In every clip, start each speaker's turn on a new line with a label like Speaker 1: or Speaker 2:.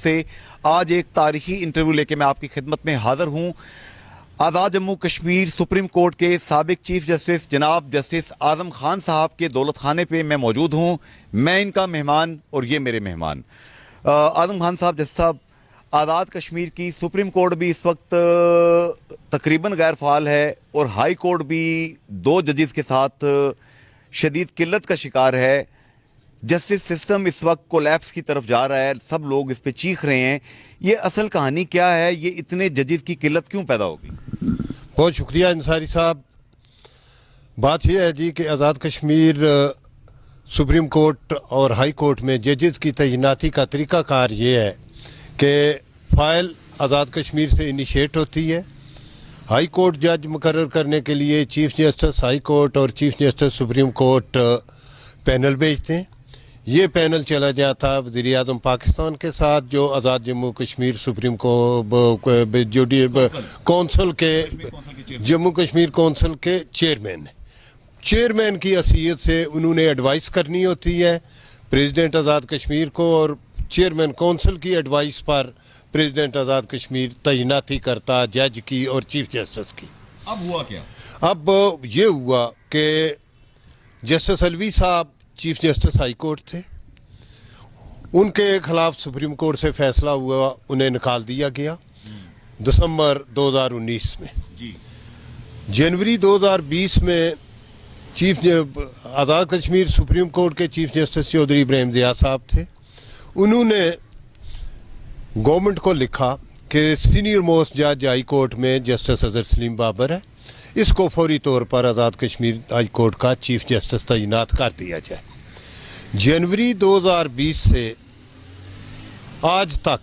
Speaker 1: से आज एक तारीखी इंटरव्यू लेके मैं आपकी खिदमत में हाजिर हूँ। आज़ाद जम्मू कश्मीर सुप्रीम कोर्ट के साबिक चीफ जस्टिस जनाब जस्टिस आज़म खान साहब के दौलत खाने पे मैं मौजूद हूँ। मैं इनका मेहमान और ये मेरे मेहमान। आज़म खान साहब, जस्टिस साहब, आज़ाद कश्मीर की सुप्रीम कोर्ट भी इस वक्त तकरीबन गैर फ़ाल है और हाई कोर्ट भी 2 जजेस के साथ शदीद किल्लत का शिकार है। जस्टिस सिस्टम इस वक्त कोलैप्स की तरफ जा रहा है, सब लोग इस पे चीख रहे हैं। ये असल कहानी क्या है? ये इतने जजेस की किल्लत क्यों पैदा होगी?
Speaker 2: बहुत शुक्रिया अंसारी साहब। बात यह है जी कि आज़ाद कश्मीर सुप्रीम कोर्ट और हाई कोर्ट में जजेस की तैनाती का तरीक़ाकार ये है कि फ़ाइल आज़ाद कश्मीर से इनिशिएट होती है। हाई कोर्ट जज मुकर्रर करने के लिए चीफ जस्टिस हाई कोर्ट और chief justice supreme court panel भेजते हैं। ये पैनल चला जाता है वज़ीर आज़म पाकिस्तान के साथ, जो आज़ाद जम्मू कश्मीर सुप्रीम कौंसल के जम्मू कश्मीर कौंसल के चेयरमैन हैं। चेयरमैन की हैसियत से उन्होंने एडवाइस करनी होती है प्रेसिडेंट आज़ाद कश्मीर को, और चेयरमैन कौंसल की एडवाइस पर प्रेसिडेंट आज़ाद कश्मीर तैनाती करता जज की और चीफ जस्टिस की।
Speaker 1: अब हुआ क्या?
Speaker 2: अब ये हुआ कि जस्टिस अलवी साहब चीफ जस्टिस हाई कोर्ट थे, उनके खिलाफ सुप्रीम कोर्ट से फैसला हुआ, उन्हें निकाल दिया गया दिसंबर 2019 में। जनवरी 2020 में चीफ आज़ाद कश्मीर सुप्रीम कोर्ट के चीफ जस्टिस चौधरी इब्राहिम ज़िया साहब थे। उन्होंने गवर्नमेंट को लिखा कि सीनियर मोस्ट जज हाई कोर्ट में जस्टिस अजहर सलीम बाबर है, इसको फौरी तौर पर आज़ाद कश्मीर हाई कोर्ट का चीफ जस्टिस तैनात कर दिया जाए। जनवरी 2020 से आज तक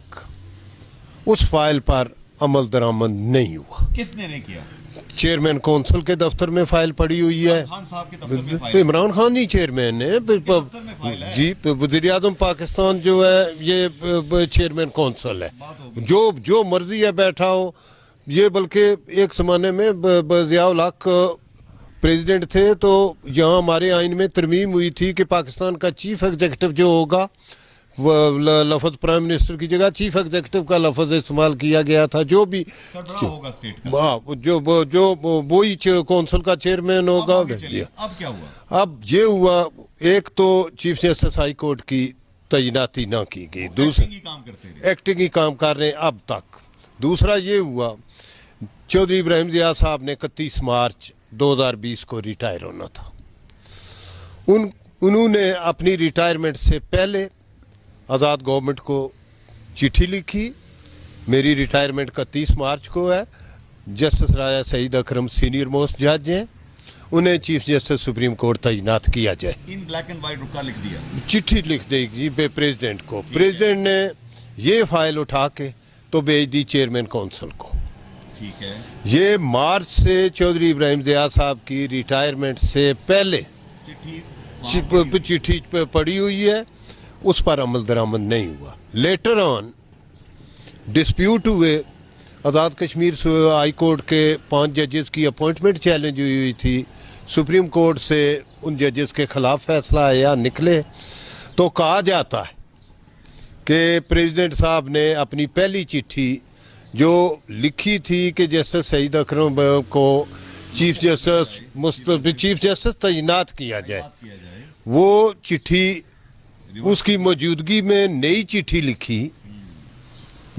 Speaker 2: उस फाइल पर अमल दरामद नहीं हुआ।
Speaker 1: किसने नहीं किया?
Speaker 2: चेयरमैन कौंसिल के दफ्तर में फाइल पड़ी हुई है। इमरान खान ही चेयरमैन है जी। वज़ीर आज़म पाकिस्तान जो है ये चेयरमैन कौंसिल है, जो मर्जी है बैठा हो। ये बल्कि एक ज़माने में ज़ियाउल हक प्रेसिडेंट थे, तो यहाँ हमारे आइन में तरमीम हुई थी कि पाकिस्तान का चीफ एग्जीक्यूटिव जो होगा लफ्ज़ प्राइम मिनिस्टर की जगह चीफ एग्जीक्यूटिव का लफ्ज़ इस्तेमाल किया गया था। जो भी
Speaker 1: होगा स्टेट का,
Speaker 2: जो वही कौंसिल का चेयरमैन होगा।
Speaker 1: अब क्या हुआ?
Speaker 2: अब ये हुआ, एक तो चीफ जस्टिस हाई कोर्ट की तैनाती ना की गई, दूसरा एक्टिंग ही काम कर रहे हैं अब तक। दूसरा ये हुआ, चौधरी इब्राहिम ज़िया साहब ने 31 मार्च 2020 को रिटायर होना था। उन्होंने अपनी रिटायरमेंट से पहले आज़ाद गवर्नमेंट को चिट्ठी लिखी, मेरी रिटायरमेंट 31 मार्च को है, जस्टिस राजा सईद अकरम सीनियर मोस्ट जज हैं, उन्हें चीफ जस्टिस सुप्रीम कोर्ट तैनात किया जाए।
Speaker 1: इन ब्लैक एंड वाइट रुका लिख दिया,
Speaker 2: चिट्ठी लिख देगी प्रेसिडेंट को। प्रेसिडेंट ने ये फाइल उठा के तो भेज दी चेयरमैन कौंसिल को।
Speaker 1: ठीक है।
Speaker 2: ये मार्च से चौधरी इब्राहिम ज़िया साहब की रिटायरमेंट से पहले चिट्ठी पड़ी हुई है, उस पर अमल दरामद नहीं हुआ। लेटर ऑन डिस्प्यूट हुए, आज़ाद कश्मीर हाई कोर्ट के 5 जजेस की अपॉइंटमेंट चैलेंज हुई थी। सुप्रीम कोर्ट से उन जजेस के ख़िलाफ़ फैसला आया, निकले तो कहा जाता है कि प्रेसिडेंट साहब ने अपनी पहली चिट्ठी जो लिखी थी कि जस्टिस सईद अकरम को चीफ जस्टिस तैनात किया जाए, वो चिट्ठी उसकी मौजूदगी में नई चिट्ठी लिखी।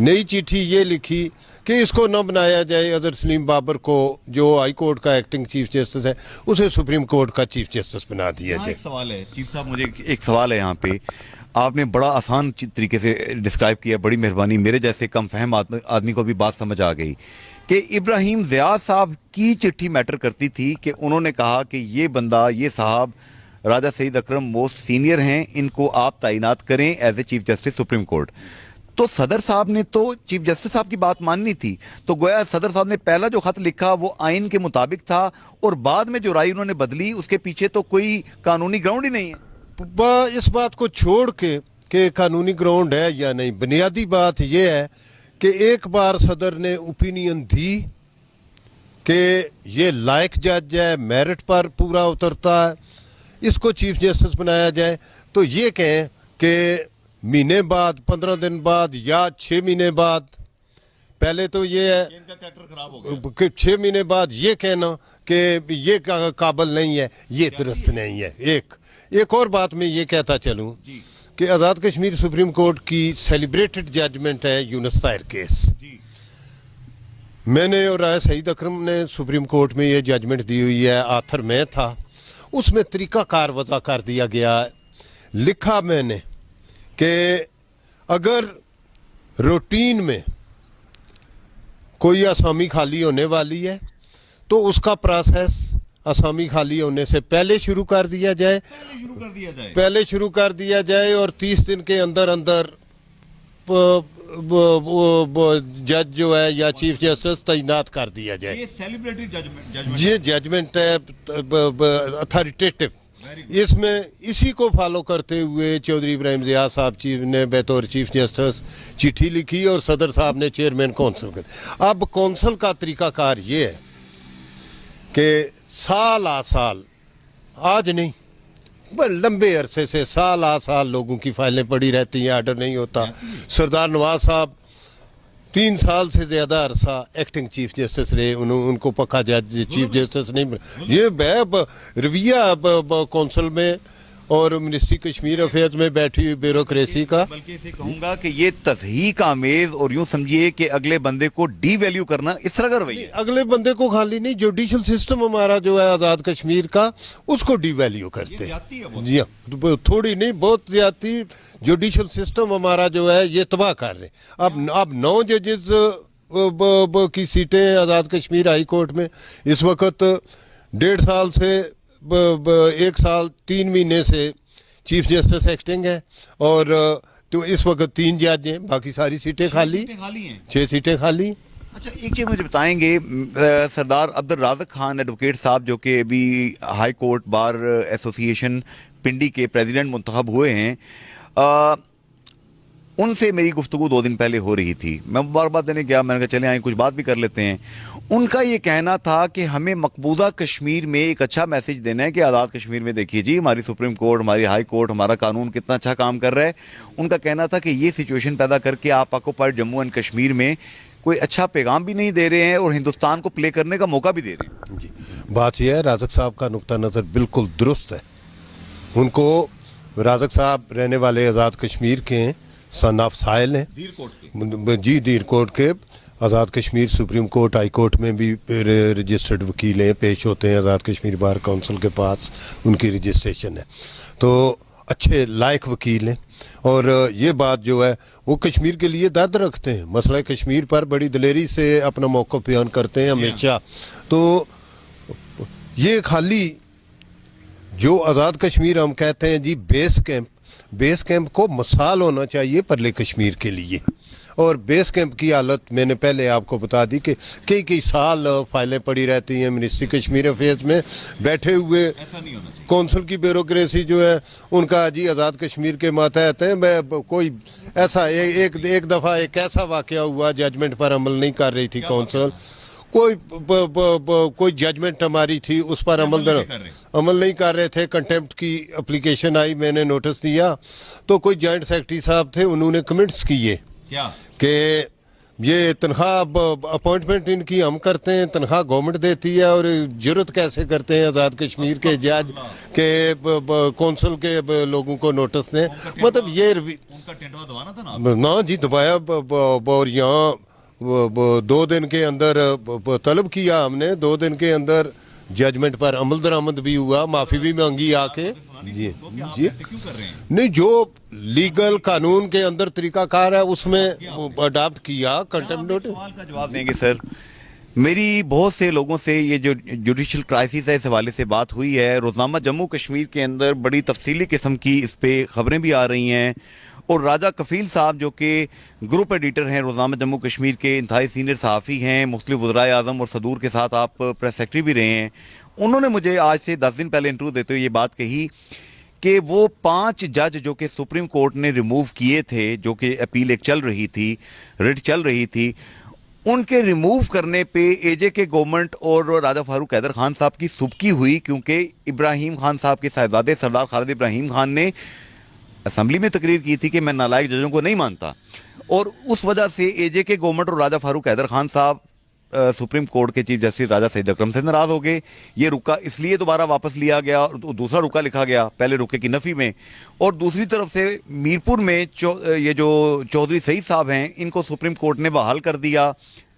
Speaker 2: नई चिट्ठी ये लिखी कि इसको न बनाया जाए अजहर सलीम बाबर को, जो हाई कोर्ट का एक्टिंग चीफ जस्टिस है, उसे सुप्रीम कोर्ट का चीफ जस्टिस बना दिया जाए।
Speaker 1: एक सवाल है चीफ साहब, मुझे एक सवाल है यहाँ पे। आपने बड़ा आसान तरीके से डिस्क्राइब किया, बड़ी मेहरबानी। मेरे जैसे कम फहम आदमी को भी बात समझ आ गई कि इब्राहिम ज़िया साहब की चिट्ठी मैटर करती थी कि उन्होंने कहा कि ये बंदा, ये साहब राजा सईद अकरम मोस्ट सीनियर हैं, इनको आप तैनात करें as a chief justice supreme court. तो सदर साहब ने तो चीफ जस्टिस साहब की बात माननी थी, तो गोया सदर साहब ने पहला जो खत लिखा वो आइन के मुताबिक था, और बाद में जो राय उन्होंने बदली उसके पीछे तो कोई कानूनी ग्राउंड ही नहीं है।
Speaker 2: इस बात को छोड़ के कानूनी ग्राउंड है या नहीं, बुनियादी बात यह है कि एक बार सदर ने ओपिनियन दी कि ये लायक जज है, मेरिट पर पूरा उतरता है, इसको चीफ जस्टिस बनाया जाए, तो ये कहें कि महीने बाद, 15 दिन बाद या 6 महीने बाद, पहले तो ये है
Speaker 1: इनका कैरेक्टर खराब हो गया
Speaker 2: कि 6 महीने बाद ये कहना कि ये काबिल नहीं है, ये दुरुस्त नहीं है। एक और बात मैं ये कहता चलूँ
Speaker 1: जी
Speaker 2: कि आज़ाद कश्मीर सुप्रीम कोर्ट की सेलिब्रेटेड जजमेंट है यूनुस ताहिर केस।
Speaker 1: जी
Speaker 2: मैंने और राय सईद अकरम ने सुप्रीम कोर्ट में ये जजमेंट दी हुई है, आथर मैं था, उसमें तरीक़ाकार वज़ा कर दिया गया। लिखा मैंने कि अगर रूटीन में कोई असामी खाली होने वाली है तो उसका प्रोसेस असामी खाली होने से पहले शुरू कर दिया जाए, पहले शुरू कर दिया जाए और 30 दिन के अंदर अंदर जज जो है या चीफ जस्टिस तैनात कर दिया जाए।
Speaker 1: ये सेलिब्रेटेड जजमेंट
Speaker 2: ये जजमेंट है अथॉरिटेटिव। इसमें इसी को फॉलो करते हुए चौधरी इब्राहिम ज़िया साहब चीफ ने बतौर चीफ जस्टिस चिट्ठी लिखी और सदर साहब ने चेयरमैन कौंसिल कर। अब कौंसिल का तरीकाकार ये है कि साल आ साल, आज नहीं लंबे अरसे से साल आ साल लोगों की फाइलें पड़ी रहती हैं, ऑर्डर नहीं होता। सरदार नवाज साहब 3 साल से ज़्यादा अरसा एक्टिंग चीफ जस्टिस रहे, उनको पक्का जज चीफ जस्टिस नहीं मिला। ये रवैया कौंसिल में और मिनिस्ट्री कश्मीर अफेयर्स में बैठी हुई ब्यूरोक्रेसी का,
Speaker 1: बल्कि इसे कहूंगा कि ये तस्हीक आमेज और यूं समझिए कि अगले बंदे को डी वैल्यू करना इस तरह का रवैया है।
Speaker 2: अगले बंदे को खाली नहीं, जुडिशल सिस्टम हमारा जो है आज़ाद कश्मीर का, उसको डी वैल्यू करते हैं। जी हाँ, थोड़ी नहीं बहुत ज्यादती। जुडिशल सिस्टम हमारा जो है ये तबाह कर रहे हैं। अब 9 जजेस की सीटें आज़ाद कश्मीर हाई कोर्ट में इस वक्त 1.5 साल से 1 साल 3 महीने से चीफ जस्टिस एक्टिंग है और तो इस वक्त 3 जज हैं, बाकी सारी सीटें खाली
Speaker 1: हैं।
Speaker 2: 6 सीटें खाली।
Speaker 1: अच्छा, एक चीज़ मुझे बताएंगे, सरदार अब्दुल राज़िक खान एडवोकेट साहब जो कि अभी हाई कोर्ट बार एसोसिएशन पिंडी के प्रेसिडेंट मुंतखब हुए हैं, उनसे मेरी गुफ्तगू 2 दिन पहले हो रही थी। मैं मुबारकबाद देने गया, मैंने कहा चले आए कुछ बात भी कर लेते हैं। उनका ये कहना था कि हमें मकबूजा कश्मीर में एक अच्छा मैसेज देना है कि आज़ाद कश्मीर में देखिए जी, हमारी सुप्रीम कोर्ट, हमारी हाई कोर्ट, हमारा कानून कितना अच्छा काम कर रहा है। उनका कहना था कि ये सिचुएशन पैदा करके आप ऑक्युपाइड जम्मू एंड कश्मीर में कोई अच्छा पैगाम भी नहीं दे रहे हैं और हिंदुस्तान को प्ले करने का मौका भी दे रहे हैं।
Speaker 2: जी, बात यह है, राज़िक साहब का नुक्ता नज़र बिल्कुल दुरुस्त है। उनको, राज़िक साहब रहने वाले आज़ाद कश्मीर के हैं, सन ऑफ साहिल हैं, जी दीर कोर्ट के। Azad Kashmir supreme court high court में भी रजिस्टर्ड वकील हैं, पेश होते हैं आज़ाद कश्मीर बार काउंसिल के पास, उनकी रजिस्ट्रेशन है। तो अच्छे लायक वकील हैं और ये बात जो है वो कश्मीर के लिए दर्द रखते हैं, मसला कश्मीर पर बड़ी दिलेरी से अपना मौक़िफ़ बयान करते हैं हमेशा। तो ये खाली जो आज़ाद कश्मीर हम कहते हैं जी बेस कैंप को मिसाल होना चाहिए परले कश्मीर के लिए। और बेस कैंप की हालत मैंने पहले आपको बता दी कि कई साल फाइलें पड़ी रहती हैं मिनिस्ट्री कश्मीर अफेयर्स में बैठे हुए। कौंसिल की ब्यूरोक्रेसी जो है उनका जी आज़ाद कश्मीर के मातहत हैं। मैं कोई ऐसा एक दफ़ा एक ऐसा वाक़या हुआ, जजमेंट पर अमल नहीं कर रही थी कौंसिल, कोई जजमेंट हमारी थी उस पर अमल नहीं कर रहे थे, कंटेम्प्ट की एप्लीकेशन आई, मैंने नोटिस दिया तो कोई जॉइंट सेक्रेटरी साहब थे, उन्होंने कमेंट्स किए कि ये तनख्वाह अपॉइंटमेंट इनकी हम करते हैं, तनख्वाह गवर्नमेंट देती है और जरूरत कैसे करते हैं आज़ाद कश्मीर के जज के कौंसिल के लोगों को नोटिस दें। मतलब ये ना जी दबाया और यहाँ 2 दिन के अंदर तलब किया हमने, 2 दिन के अंदर जजमेंट पर अमल दरामद भी हुआ, माफ़ी भी मांगी आके। जी जी नहीं, जो लीगल कानून के अंदर तरीकाकार है उसमें अडॉप्ट किया। कंटेम्प्ट नोटिस
Speaker 1: सवाल का जवाब देंगे सर। मेरी बहुत से लोगों से ये जो जुडिशल क्राइसिस है इस हवाले से बात हुई है। रोज़नामा जम्मू कश्मीर के अंदर बड़ी तफसीली किस्म की इस पर ख़बरें भी आ रही हैं और राजा कफील साहब जो कि ग्रुप एडिटर हैं रोज़नामा जम्मू कश्मीर के, इंतहाई सीनियर सहाफ़ी हैं, मुख्तलिफ वज़राए आज़म और सदूर के साथ आप प्रेस सेक्रेटरी भी रहे हैं, उन्होंने मुझे आज से 10 दिन पहले इंटरव्यू देते हुए ये बात कही कि वो 5 जज जो कि सुप्रीम कोर्ट ने रिमूव किए थे, जो कि अपील एक चल रही थी, रिट चल रही थी, उनके रिमूव करने पे एजे के गवर्नमेंट और राजा फारूक हैदर खान साहब की सुबकी हुई, क्योंकि इब्राहिम खान साहब के साहिबजादे सरदार खालिद इब्राहिम खान ने असम्बली में तकरीर की थी कि मैं नालायक जजों को नहीं मानता, और उस वजह से एजे के गवर्नमेंट और राजा फारूक हैदर खान साहब सुप्रीम कोर्ट के चीफ जस्टिस राजा सईद अकरम से नाराज हो गए। ये रुका इसलिए दोबारा वापस लिया गया और दूसरा रुका लिखा गया पहले रुके की नफ़ी में। और दूसरी तरफ से मीरपुर में ये जो चौधरी सईद साहब हैं, इनको सुप्रीम कोर्ट ने बहाल कर दिया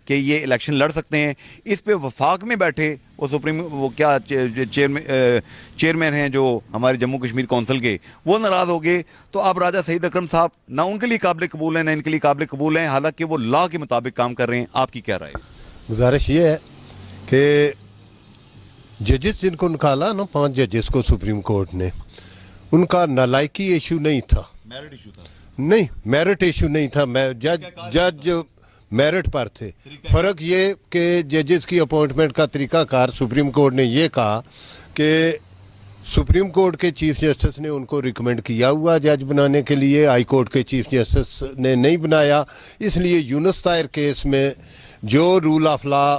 Speaker 1: कि ये इलेक्शन लड़ सकते हैं। इस पे वफाक में बैठे वो क्या चेयरमैन हैं जो हमारे जम्मू कश्मीर कौंसिल के, वो नाराज़ हो गए। तो अब राजा सईद अकरम साहब ना उनके लिए काबिल कबूल हैं ना इनके लिए काबिल कबूल हैं, हालांकि वो लॉ के मुताबिक काम कर रहे हैं। आपकी क्या राय है?
Speaker 2: गुजारिश ये है कि जजेस जिनको निकाला ना 5 जजेस को सुप्रीम कोर्ट ने, उनका नालायकी इशू नहीं था,
Speaker 1: मेरिट इशू था।
Speaker 2: नहीं, मेरिट इशू नहीं था। जज मेरिट पर थे। फ़र्क ये कि जजेस की अपॉइंटमेंट का तरीकाकार सुप्रीम कोर्ट ने ये कहा कि सुप्रीम कोर्ट के चीफ जस्टिस ने उनको रिकमेंड किया हुआ जज बनाने के लिए, हाई कोर्ट के चीफ जस्टिस ने नहीं बनाया। इसलिए यूनुस ताहिर केस में जो रूल ऑफ लॉ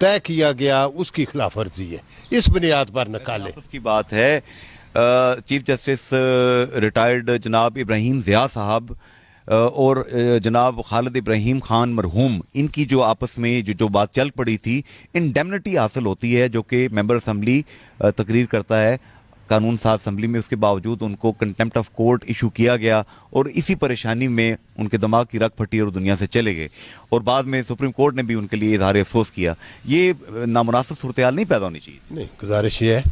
Speaker 2: तय किया गया उसकी खिलाफ वर्जी है, इस बुनियाद पर निकाले।
Speaker 1: उसकी बात है चीफ जस्टिस रिटायर्ड जनाब इब्राहिम ज़िया साहब और जनाब खालिद इब्राहिम खान मरहूम, इनकी जो आपस में जो बात चल पड़ी थी, इंडेमनिटी हासिल होती है जो कि मेंबर असम्बली तकरीर करता है कानून साज असम्बली में, उसके बावजूद उनको कंटेम्प्ट ऑफ कोर्ट इशू किया गया और इसी परेशानी में उनके दिमाग की रग फटी और दुनिया से चले गए। और बाद में सुप्रीम कोर्ट ने भी उनके लिए इजहार अफसोस किया। ये नामुनासिब सूरत हाल नहीं पैदा होनी चाहिए।
Speaker 2: नहीं, गुजारिश ये है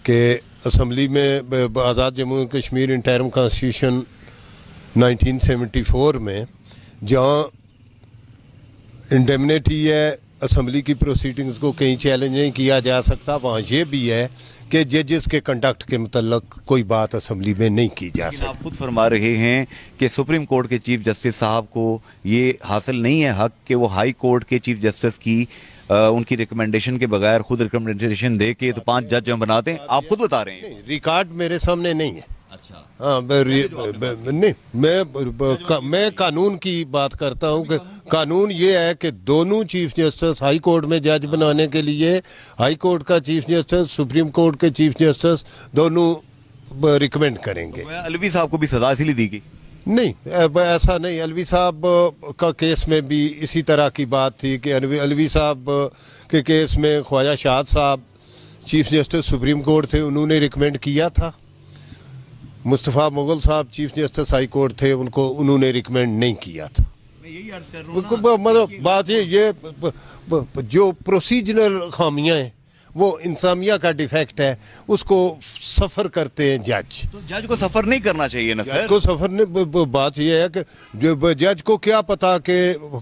Speaker 2: कि असम्बली में आज़ाद जम्मू कश्मीर इंटरिम कॉन्स्टिट्यूशन 1974 में जहाँ इंडेमनिटी है, असम्बली की प्रोसीडिंग्स को कहीं चैलेंज नहीं किया जा सकता, वहाँ ये भी है कि जजेस के कंडक्ट के मतलब कोई बात असम्बली में नहीं की जा सकती।
Speaker 1: आप खुद फरमा रहे हैं कि सुप्रीम कोर्ट के चीफ जस्टिस साहब को ये हासिल नहीं है हक कि वो हाई कोर्ट के चीफ जस्टिस की उनकी रिकमेंडेशन के बगैर खुद रिकमेंडेशन दे के तो 5 जज हम बनाते हैं। आप खुद बता रहे हैं।
Speaker 2: रिकॉर्ड मेरे सामने नहीं है।
Speaker 1: अच्छा,
Speaker 2: हाँ, नहीं, मैं कानून की बात करता हूँ कि कानून ये है कि दोनों चीफ जस्टिस हाई कोर्ट में जज बनाने के लिए हाई कोर्ट का चीफ जस्टिस, सुप्रीम कोर्ट के चीफ जस्टिस दोनों रिकमेंड करेंगे।
Speaker 1: अलवी साहब को भी सजा इसीलिए दी गई?
Speaker 2: नहीं, ऐसा नहीं। अलवी साहब का केस में भी इसी तरह की बात थी कि अलवी साहब के केस में ख्वाजा शाद साहब चीफ जस्टिस सुप्रीम कोर्ट थे, उन्होंने रिकमेंड किया था। मुस्तफ़ा मुगल साहब चीफ जस्टिस हाई कोर्ट थे, उन्होंने रिकमेंड नहीं किया था।
Speaker 1: मैं यही अर्ज कर रहा हूं
Speaker 2: मतलब बात ये जो प्रोसीजरल खामियां हैं वो इंसानिया का डिफेक्ट है, उसको सफ़र करते हैं जज।
Speaker 1: तो जज को सफ़र नहीं करना चाहिए ना सर?
Speaker 2: को सफ़र ने बात यह है कि जज को क्या पता कि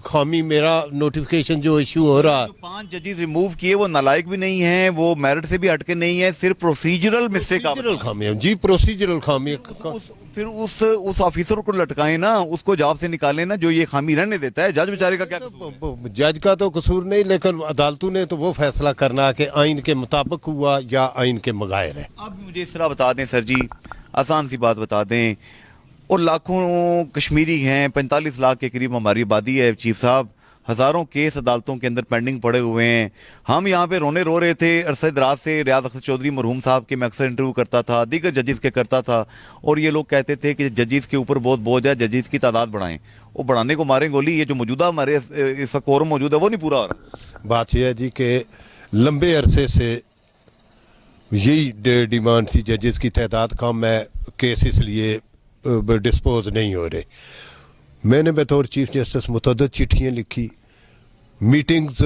Speaker 2: खामी मेरा नोटिफिकेशन जो इशू हो रहा है।
Speaker 1: 5 जजेस रिमूव किए वो नालायक भी नहीं है, वो मेरिट से भी हटके नहीं है, सिर्फ प्रोसीजरल मिस्टेक।
Speaker 2: खामियां जी, प्रोसीजरल खामी।
Speaker 1: फिर उस ऑफिसर को लटकाएं ना, उसको जॉब से निकालें ना जो ये खामी रहने देता है। जज बेचारे का क्या कसूर?
Speaker 2: जज का तो कसूर नहीं, लेकिन अदालतों ने तो वो फैसला करना कि आइन के मुताबिक हुआ या आइन के मगायर है।
Speaker 1: आप मुझे इस तरह बता दें सर जी, आसान सी बात बता दें, और लाखों कश्मीरी हैं, 45 लाख के करीब हमारी आबादी है चीफ साहब, हज़ारों केस अदालतों के अंदर पेंडिंग पड़े हुए हैं। हम यहाँ पे रोने रो रहे थे अरसे दराज से। रियाज अख्तर चौधरी मरहूम साहब के मैं अक्सर इंटरव्यू करता था, दीगर जजेस के करता था, और ये लोग कहते थे कि जजेस के ऊपर बहुत बोझ है, जजेस की तादाद बढ़ाएं। वो बढ़ाने को मारें गोली। ये जो मौजूदा हमारे इस वक्त कोरम मौजूद है वो नहीं पूरा हो रहा।
Speaker 2: बात यह है जी कि लंबे अरसे से यही डिमांड थी, जजेस की तादाद कम है, केस इसलिए डिस्पोज नहीं हो रहे। मैंने बतौर चीफ जस्टिस मुतअद्दिद चिट्ठियाँ लिखी, मीटिंग्स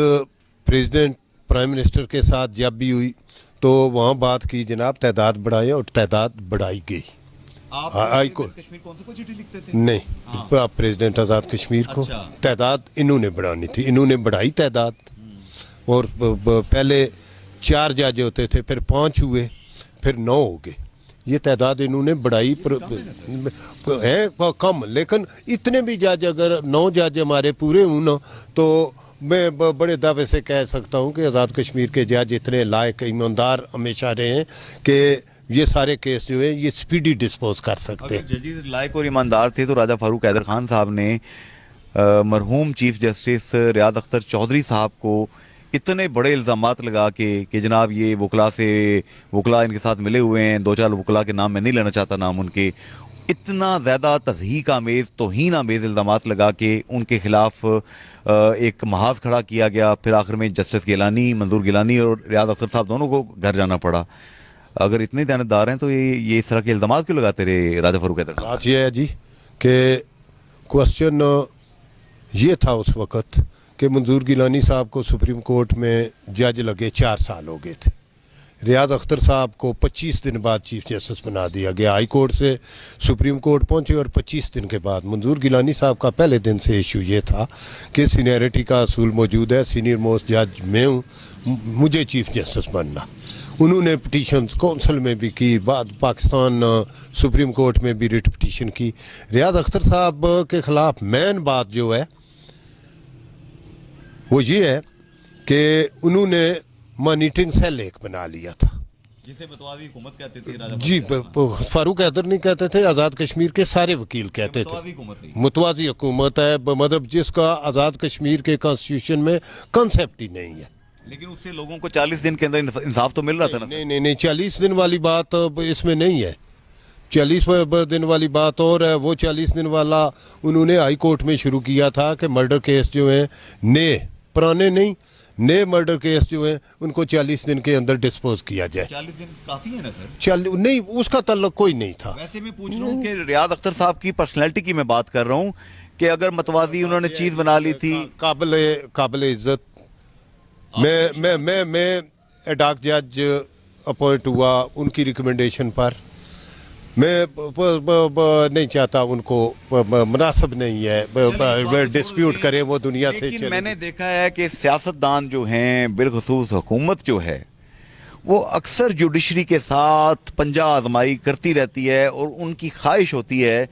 Speaker 2: प्रेसिडेंट प्राइम मिनिस्टर के साथ जब भी हुई तो वहाँ बात की जनाब तादाद बढ़ाएं, और तादाद बढ़ाई गई। हाई कोर्ट
Speaker 1: कश्मीर कौन से को चिट्ठी लिखते थे?
Speaker 2: नहीं, आप प्रेसिडेंट आज़ाद कश्मीर को तादाद इन्होंने बढ़ानी थी, इन्होंने बढ़ाई तादाद। और पहले 4 जज होते थे, फिर 5 हुए, फिर 9 हो गए। ये तादाद इन्होंने बढ़ाई है कम, लेकिन इतने भी जज, अगर 9 जज हमारे पूरे हों ना, तो मैं बड़े दावे से कह सकता हूँ कि आज़ाद कश्मीर के जज इतने लायक ईमानदार हमेशा रहे हैं कि ये सारे केस जो है ये स्पीडी डिस्पोज कर सकते हैं।
Speaker 1: अगर जजेस लायक और ईमानदार थे तो राजा फारूक हैदर खान साहब ने मरहूम चीफ जस्टिस रियाज अख्तर चौधरी साहब को इतने बड़े इल्ज़ामात लगा के कि जनाब ये वकला इनके साथ मिले हुए हैं, 2-4 वकला के नाम मैं नहीं लेना चाहता नाम उनके, इतना ज़्यादा तज़हीक आमेज़ तौहीन आमेज़ इल्ज़ामात लगा के उनके ख़िलाफ़ एक महाज खड़ा किया गया। फिर आखिर में जस्टिस गिलानी, मंजूर गिलानी और रियाज अख्तर साहब दोनों को घर जाना पड़ा। अगर इतने दयानतदार हैं तो ये इस तरह के इल्ज़ामात क्यों लगाते रहे राजा फ़ारूक हैदर साहब?
Speaker 2: बात यह है जी कि क्वेश्चन ये था उस वक़्त कि मंजूर गिलानी साहब को सुप्रीम कोर्ट में जज लगे 4 साल हो गए थे। रियाज अख्तर साहब को 25 दिन बाद चीफ जस्टिस बना दिया गया। हाई कोर्ट से सुप्रीम कोर्ट पहुंचे और 25 दिन के बाद मंजूर गिलानी साहब का पहले दिन से इशू ये था कि सीनियरिटी का असूल मौजूद है, सीनियर मोस्ट जज मैं हूँ, मुझे चीफ जस्टिस बनना। उन्होंने पिटीशंस कौंसल में भी की, बाद पाकिस्तान सुप्रीम कोर्ट में भी रिट पिटीशन की। रियाज अख्तर साहब के ख़िलाफ़ मेन बात जो है वो ये है कि उन्होंने मॉनिटरिंग सेल एक बना लिया था,
Speaker 1: जिसे मतवाज़ी हुकूमत कहते थे राजा
Speaker 2: जी। फारूक हैदर नहीं कहते थे, आज़ाद कश्मीर के सारे वकील कहते थे। मुतवाज़ी हुकूमत है, मतलब जिसका आज़ाद कश्मीर के कॉन्स्टिट्यूशन में कंसेप्ट ही नहीं है।
Speaker 1: लेकिन उससे लोगों को 40 दिन के अंदर इंसाफ तो मिल रहा था ना?
Speaker 2: नहीं, 40 दिन वाली बात इसमें नहीं है। 40 दिन वाली बात और है। वो 40 दिन वाला उन्होंने हाई कोर्ट में शुरू किया था कि मर्डर केस जो हैं नए, पुराने नहीं, नए मर्डर केस जो हैं उनको 40 दिन के अंदर डिस्पोज किया जाए।
Speaker 1: 40 दिन काफ़ी है ना सर?
Speaker 2: नहीं, उसका ताल्लुक कोई नहीं था।
Speaker 1: वैसे मैं पूछ रहा हूँ कि रियाज अख्तर साहब की पर्सनैलिटी की मैं बात कर रहा हूँ कि अगर मतवाज़ी उन्होंने चीज़ बना ली थी।
Speaker 2: काबिल इज्जत। मैं एडाक जज अपॉइंट हुआ उनकी रिकमेंडेशन पर। मैं नहीं चाहता, उनको मुनासिब नहीं है डिस्प्यूट करें वो दुनिया से।
Speaker 1: लेकिन मैंने देखा है कि सियासतदान जो हैं, बिलखसूस हुकूमत जो है, वो अक्सर जुडिशरी के साथ पंजा आजमाई करती रहती है और उनकी ख्वाहिश होती है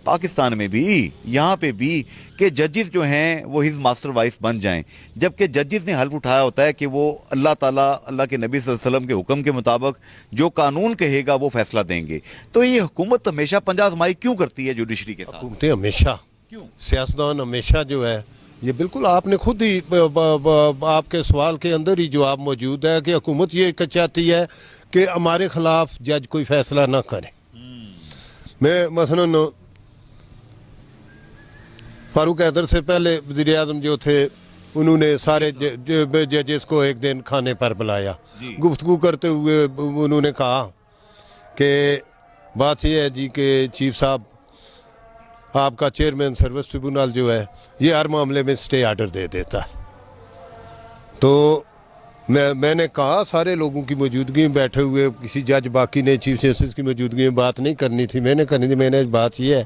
Speaker 1: पाकिस्तान में भी, यहाँ पे भी, कि जजेस जो हैं वो हिज मास्टर वाइस बन जाएं, जबकि जजेस ने हल्फ उठाया होता है कि वो अल्लाह ताला, अल्लाह के नबी सल्लल्लाहु अलैहि वसल्लम के हुक्म के मुताबिक जो कानून कहेगा वो फैसला देंगे। तो ये हुकूमत हमेशा पंजा आजमाई क्यों करती है जुडिशरी के साथ?
Speaker 2: हुकूमतें हमेशा, क्यों सियासतदान हमेशा जो है, ये बिल्कुल आपने खुद ही आपके सवाल के अंदर ही जवाब मौजूद है कि हुकूमत ये चाहती है कि हमारे खिलाफ जज कोई फैसला ना करे। मैं मसलन फारूक हैदर से पहले वज़ीर आज़म जो थे, उन्होंने सारे जजेस को एक दिन खाने पर बुलाया। गुफ्तगू करते हुए उन्होंने कहा कि बात यह है जी कि चीफ साहब, आपका चेयरमैन सर्विस ट्रिब्यूनल जो है ये हर मामले में स्टे आर्डर दे देता है। तो मैंने कहा सारे लोगों की मौजूदगी में बैठे हुए, किसी जज बाकी ने चीफ जस्टिस की मौजूदगी में बात नहीं करनी थी, मैंने करनी थी। मैंने बात यह है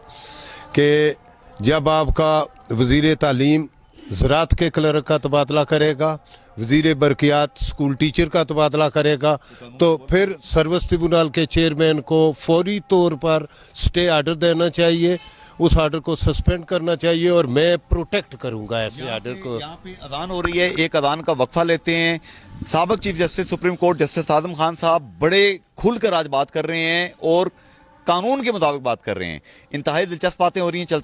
Speaker 2: कि जब आपका वज़ीर तालीम ज़राअत के क्लर्क का तबादला करेगा, वज़ीर बरक़ियात स्कूल टीचर का तबादला करेगा, तो फिर सर्विस ट्रिब्यूनल के चेयरमैन को फौरी तौर पर स्टे आर्डर देना चाहिए, उस आर्डर को सस्पेंड करना चाहिए और मैं प्रोटेक्ट करूंगा ऐसे आर्डर को।
Speaker 1: यहाँ पे अजान हो रही है, एक अजान का वक्फा लेते हैं। साबिक़ chief justice supreme court justice Azam Khan साहब बड़े खुलकर आज बात कर रहे हैं और कानून के मुताबिक बात कर रहे हैं। इंतहाई दिलचस्प बातें हो रही हैं, चलते हैं।